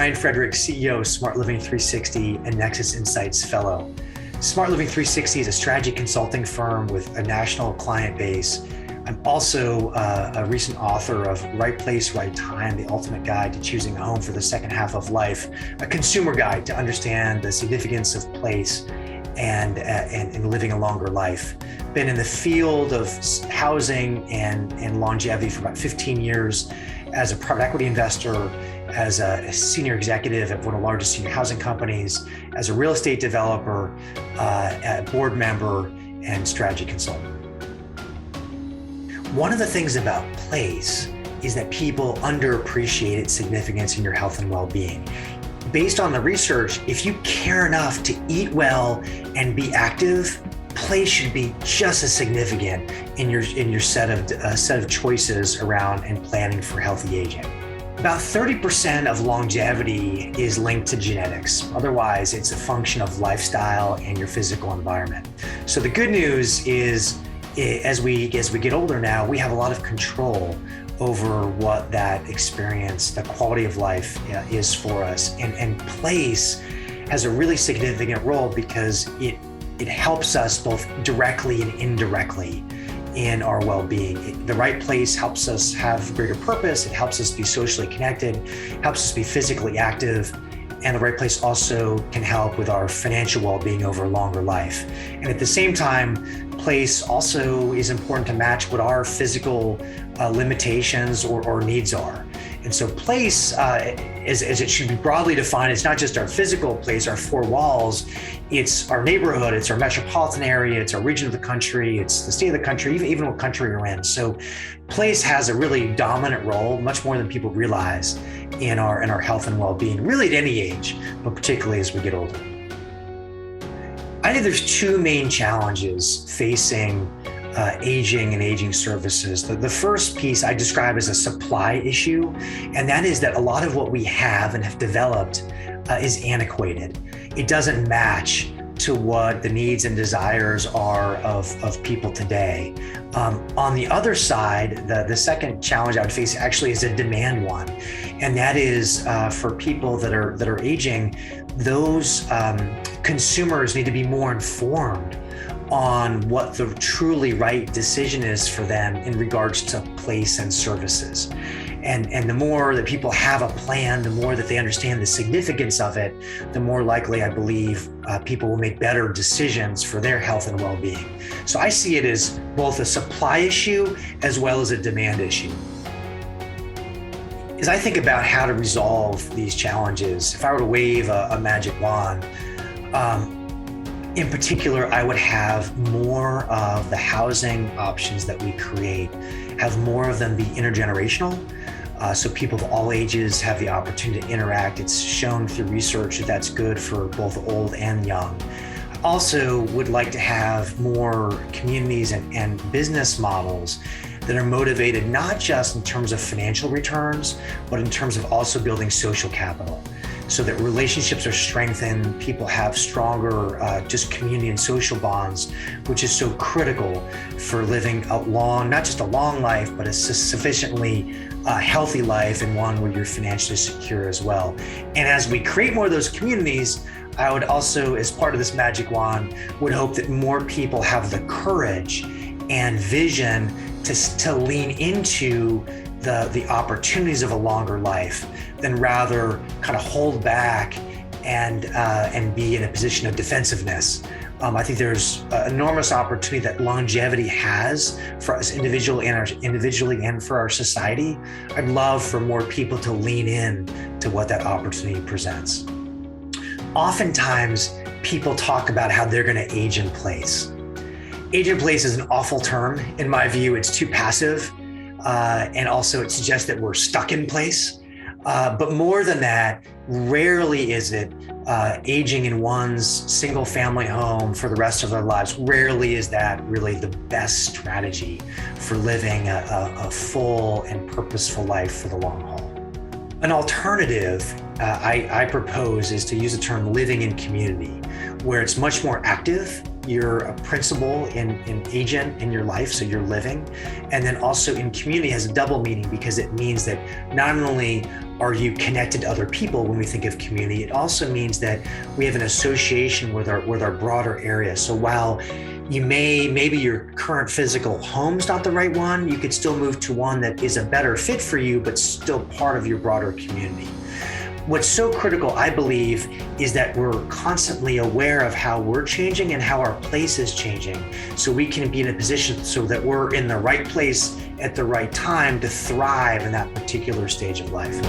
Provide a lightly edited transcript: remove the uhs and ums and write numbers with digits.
Ryan Frederick, CEO of Smart Living 360 and Nexus Insights Fellow. Smart Living 360 is a strategy consulting firm with a national client base. I'm also a recent author of Right Place, Right Time, the ultimate guide to choosing a home for the second half of life, a consumer guide to understand the significance of place and living a longer life. Been in the field of housing and longevity for about 15 years as a private equity investor, as a senior executive at one of the largest senior housing companies, as a real estate developer, a board member, and strategy consultant. One of the things about place is that people underappreciate its significance in your health and well-being. Based on the research, if you care enough to eat well and be active, place should be just as significant in your set of choices around and planning for healthy aging. About 30% of longevity is linked to genetics. Otherwise, it's a function of lifestyle and your physical environment. So the good news is, as we get older now, we have a lot of control over what that experience, the quality of life is for us. And place has a really significant role because it helps us both directly and indirectly in our well-being. The right place helps us have greater purpose. It helps us be socially connected, helps us be physically active. And the right place also can help with our financial well-being over a longer life. And at the same time, place also is important to match what our physical limitations or needs are. And so place, as it should be broadly defined, it's not just our physical place, our four walls, it's our neighborhood, it's our metropolitan area, it's our region of the country, it's the state of the country, even what country you're in. So place has a really dominant role, much more than people realize, in our health and well-being, really at any age, but particularly as we get older. I think there's two main challenges facing aging and aging services. The first piece I describe as a supply issue, and that is that a lot of what we have and have developed is antiquated. It doesn't match to what the needs and desires are of people today. On the other side, the second challenge I would face actually is a demand one, and that is for people that are aging, those consumers need to be more informed on what the truly right decision is for them in regards to place and services. And the more that people have a plan, the more that they understand the significance of it, the more likely I believe people will make better decisions for their health and well-being. So I see it as both a supply issue as well as a demand issue. As I think about how to resolve these challenges, if I were to wave a magic wand, in particular, I would have more of the housing options that we create, have more of them be intergenerational. So people of all ages have the opportunity to interact. It's shown through research that that's good for both old and young. I also would like to have more communities and business models that are motivated not just in terms of financial returns, but in terms of also building social capital, so that relationships are strengthened, people have stronger just community and social bonds, which is so critical for living a long, not just a long life, but a sufficiently healthy life, and one where you're financially secure as well. And as we create more of those communities, I would also, as part of this magic wand, would hope that more people have the courage and vision to lean into the opportunities of a longer life, than rather kind of hold back and be in a position of defensiveness. I think there's enormous opportunity that longevity has for us individually and for our society. I'd love for more people to lean in to what that opportunity presents. Oftentimes, people talk about how they're going to age in place. Age in place is an awful term. In my view, it's too passive. And also it suggests that we're stuck in place. But more than that, rarely is it aging in one's single family home for the rest of their lives. Rarely is that really the best strategy for living a full and purposeful life for the long haul. An alternative I propose is to use the term living in community, where it's much more active you're a principal in agent in your life, so you're living. And then also in community has a double meaning, because it means that not only are you connected to other people when we think of community, it also means that we have an association with our broader area. So while maybe your current physical home's not the right one, you could still move to one that is a better fit for you, but still part of your broader community. What's so critical, I believe, is that we're constantly aware of how we're changing and how our place is changing, so we can be in a position so that we're in the right place at the right time to thrive in that particular stage of life.